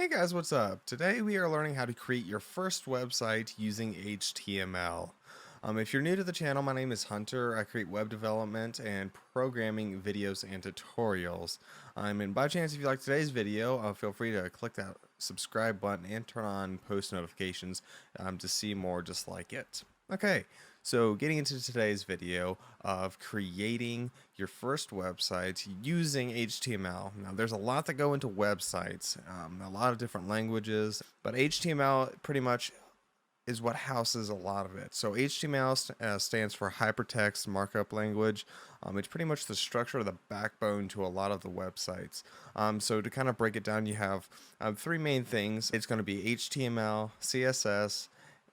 Hey guys, what's up? Today we are learning how to create your first website using HTML. If you're new to the channel, my name is Hunter. I create web development and programming videos and tutorials. And by chance, if you like today's video, feel free to click that subscribe button and turn on post notifications to see more just like it. Okay, so getting into today's video of creating your first website using HTML. Now there's a lot that go into websites, a lot of different languages, but HTML pretty much is what houses a lot of it. So HTML stands for Hypertext Markup Language. It's pretty much the structure of the backbone to a lot of the websites. So to kind of break it down, you have three main things. It's going to be HTML, CSS,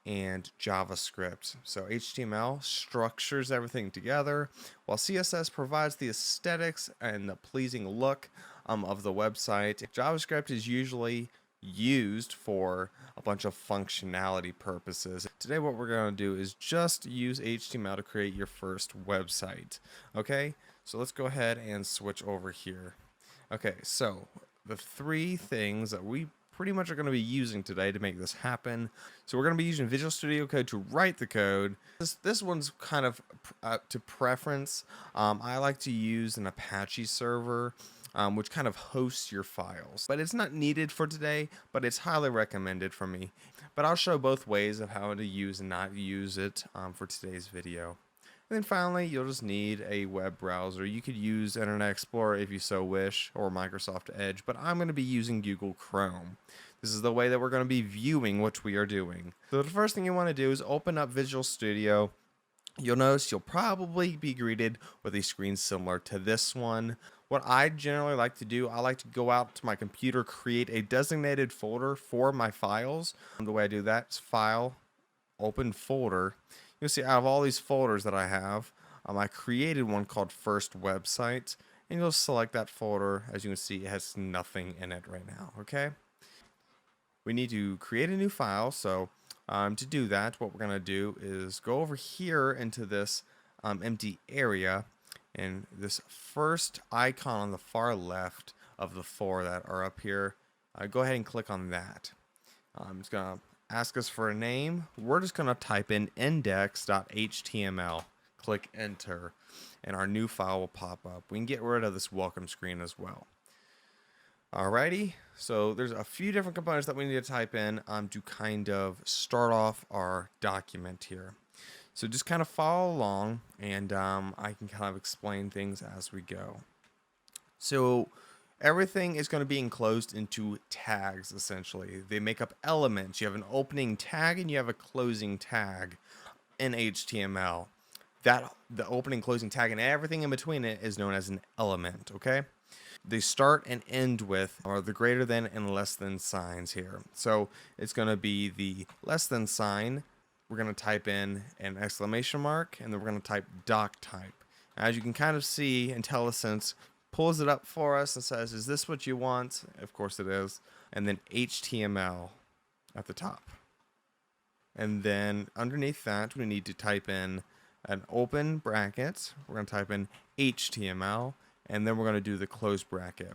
and JavaScript. So HTML structures everything together, while CSS provides the aesthetics and the pleasing look of the website. JavaScript is usually used for a bunch of functionality purposes. Today what we're going to do is just use HTML to create your first website. Okay, so let's go ahead and switch over here. Okay, so the three things that we pretty much are going to be using today to make this happen. So we're going to be using Visual Studio Code to write the code. This one's kind of to preference. I like to use an Apache server, which kind of hosts your files. But it's not needed for today, but it's highly recommended for me. But I'll show both ways of how to use and not use it for today's video. And then finally, you'll just need a web browser. You could use Internet Explorer if you so wish, or Microsoft Edge, but I'm going to be using Google Chrome. This is the way that we're going to be viewing what we are doing. So the first thing you want to do is open up Visual Studio. You'll notice you'll probably be greeted with a screen similar to this one. What I generally like to do, I like to go out to my computer, create a designated folder for my files. The way I do that is File, Open Folder. You'll see out of all these folders that I have, I created one called First Website, and you'll select that folder. As you can see, it has nothing in it right now. Okay, we need to create a new file. So to do that, what we're going to do is go over here into this empty area, and this first icon on the far left of the four that are up here, go ahead and click on that. It's going to ask us for a name. We're just going to type in index.html. Click enter, and our new file will pop up. We can get rid of this welcome screen as well. Alrighty, so there's a few different components that we need to type in to kind of start off our document here. So just kind of follow along, and I can kind of explain things as we go. So everything is going to be enclosed into tags, essentially. They make up elements. You have an opening tag and you have a closing tag in HTML. The opening, closing tag, and everything in between it is known as an element, okay? They start and end with are the greater than and less than signs here. So it's going to be the less than sign. We're going to type in an exclamation mark, and then we're going to type doc type. As you can kind of see, IntelliSense pulls it up for us and says, is this what you want? Of course it is. And then HTML at the top. And then underneath that, we need to type in an open bracket. We're going to type in HTML, and then we're going to do the close bracket.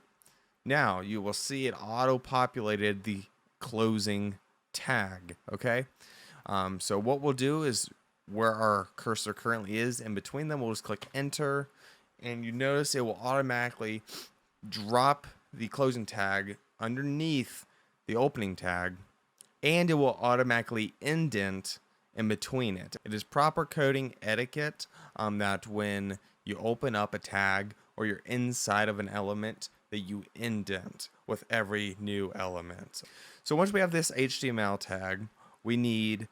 Now you will see it auto-populated the closing tag, okay? So what we'll do is where our cursor currently is, in between them, we'll just click enter, and you notice it will automatically drop the closing tag underneath the opening tag, and it will automatically indent in between it. It is proper coding etiquette that when you open up a tag or you're inside of an element, that you indent with every new element. So once we have this HTML tag, we need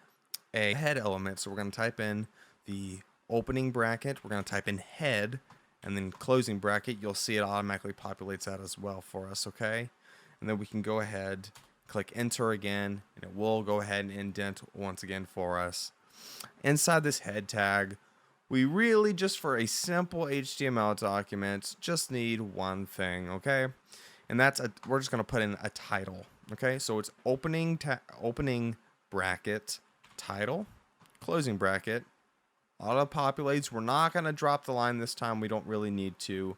a head element. So we're going to type in the opening bracket, we're going to type in head, and then closing bracket. You'll see it automatically populates that as well for us, okay? And then we can go ahead, click enter again, and it will go ahead and indent once again for us. Inside this head tag, we really just, for a simple HTML document, just need one thing, okay? And that's we're just going to put in a title, okay? So it's opening bracket title, closing bracket, auto populates. We're not going to drop the line this time. We don't really need to.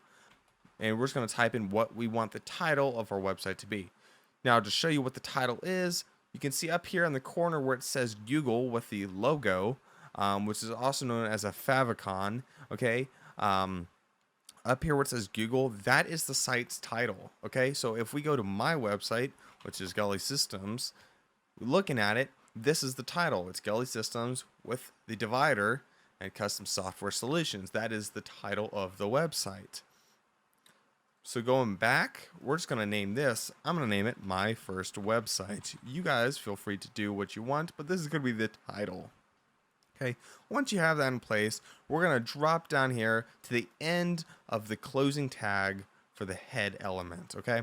And we're just going to type in what we want the title of our website to be. Now to show you what the title is, you can see up here in the corner where it says Google with the logo, which is also known as a favicon. Okay. Up here where it says Google, that is the site's title. Okay. So if we go to my website, which is Gulley Systems, looking at it, this is the title. It's Gulley Systems with the divider and custom software solutions. That is the title of the website. So going back, we're just going to name this. I'm going to name it My First Website. You guys feel free to do what you want, but this is going to be the title. Okay, once you have that in place, we're going to drop down here to the end of the closing tag for the head element. Okay,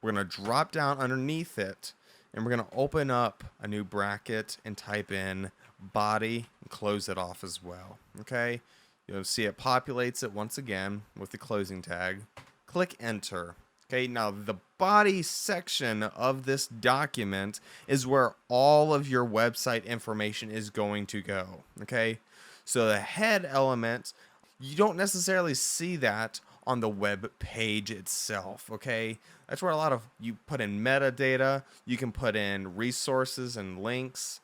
we're going to drop down underneath it, and we're going to open up a new bracket and type in body and close it off as well. Okay, you'll see it populates it once again with the closing tag. Click enter. Okay, now the body section of this document is where all of your website information is going to go. Okay, so the head element, you don't necessarily see that on the web page itself. Okay, that's where a lot of you put in metadata. You can put in resources and links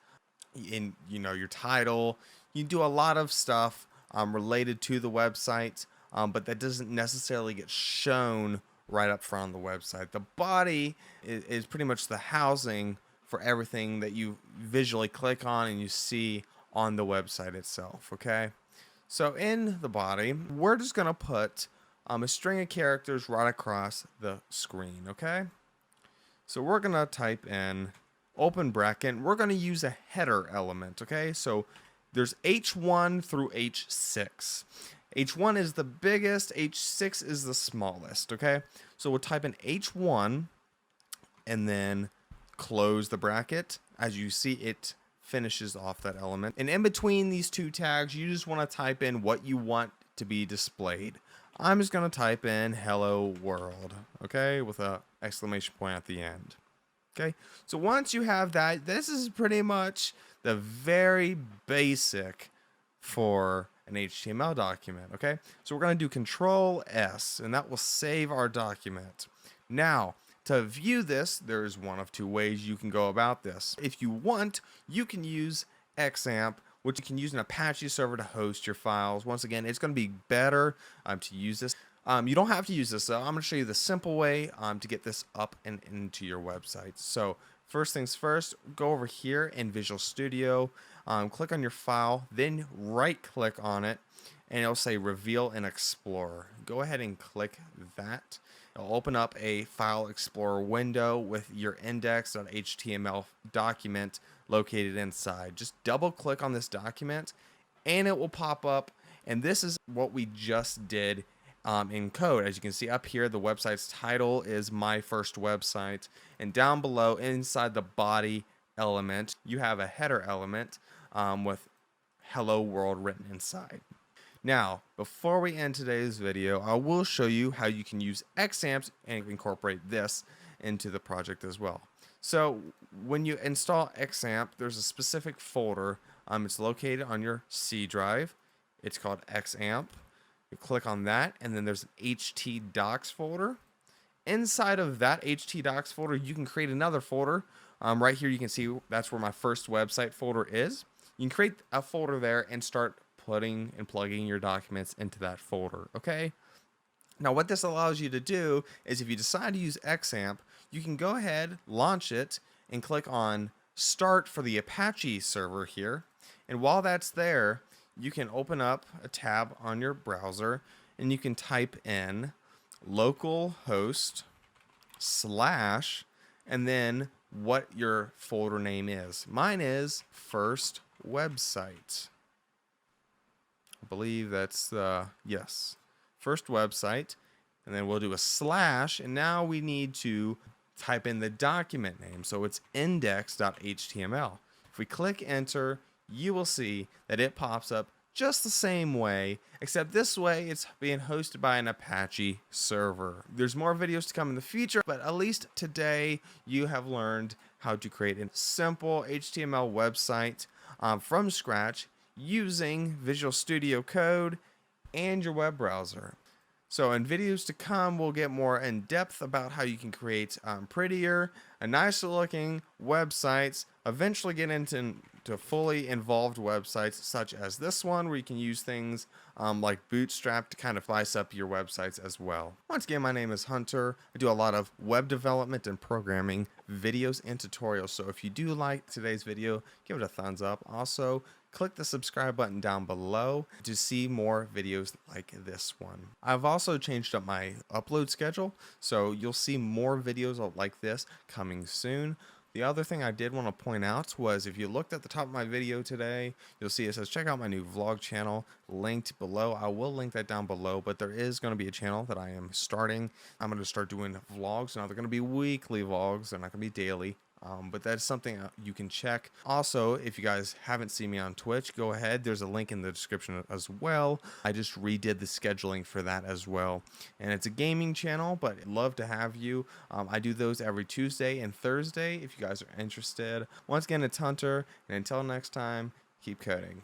in, your title. You do a lot of stuff related to the website, but that doesn't necessarily get shown right up front on the website. The body is pretty much the housing for everything that you visually click on and you see on the website itself. Okay, so in the body, we're just going to put a string of characters right across the screen. Okay, so we're going to type in open bracket. We're going to use a header element. Okay, so there's H1 through H6. H1 is the biggest, H6 is the smallest, okay? So we'll type in H1 and then close the bracket. As you see, it finishes off that element. And in between these two tags, you just want to type in what you want to be displayed. I'm just going to type in hello world, okay, with an exclamation point at the end. Okay, so once you have that, this is pretty much the very basic for an HTML document. Okay, so we're going to do Control S, and that will save our document. Now, to view this, there's one of two ways you can go about this. If you want, you can use XAMPP, which you can use an Apache server to host your files. Once again, it's going to be better to use this. You don't have to use this, though. I'm going to show you the simple way to get this up and into your website. So first things first, go over here in Visual Studio, click on your file, then right click on it, and it'll say Reveal in Explorer. Go ahead and click that. It'll open up a File Explorer window with your index.html document located inside. Just double click on this document, and it will pop up, and this is what we just did in code. As you can see up here, the website's title is My First Website, and down below inside the body element, you have a header element with hello world written inside. Now, before we end today's video, I will show you how you can use XAMPP and incorporate this into the project as well. So when you install XAMPP, there's a specific folder. It's located on your C drive. It's called XAMPP. You click on that, and then there's an htdocs folder. Inside of that htdocs folder, you can create another folder. Right here, you can see that's where my first website folder is. You can create a folder there and start putting and plugging your documents into that folder. Okay. Now, what this allows you to do is if you decide to use XAMPP, you can go ahead, launch it, and click on Start for the Apache server here. And while that's there, you can open up a tab on your browser, and you can type in localhost / and then what your folder name is. Mine is First Website. I believe that's yes, First Website, and then we'll do a / and now we need to type in the document name, so it's index.html. If we click enter, you will see that it pops up just the same way, except this way it's being hosted by an Apache server. There's more videos to come in the future, but at least today you have learned how to create a simple HTML website from scratch using Visual Studio Code and your web browser. So in videos to come, we'll get more in depth about how you can create prettier and nicer looking websites, eventually get into to fully involved websites such as this one, where you can use things like Bootstrap to kind of spice up your websites as well. Once again, my name is Hunter. I do a lot of web development and programming videos and tutorials. So if you do like today's video, give it a thumbs up. Also, click the subscribe button down below to see more videos like this one. I've also changed up my upload schedule, so you'll see more videos like this coming soon. The other thing I did want to point out was, if you looked at the top of my video today, you'll see it says check out my new vlog channel linked below. I will link that down below, but there is going to be a channel that I am starting. I'm going to start doing vlogs. Now they're going to be weekly vlogs. They're not going to be daily. But that's something you can check. Also, if you guys haven't seen me on Twitch, go ahead. There's a link in the description as well. I just redid the scheduling for that as well. And it's a gaming channel, but I'd love to have you. I do those every Tuesday and Thursday if you guys are interested. Once again, it's Hunter, and until next time, keep coding.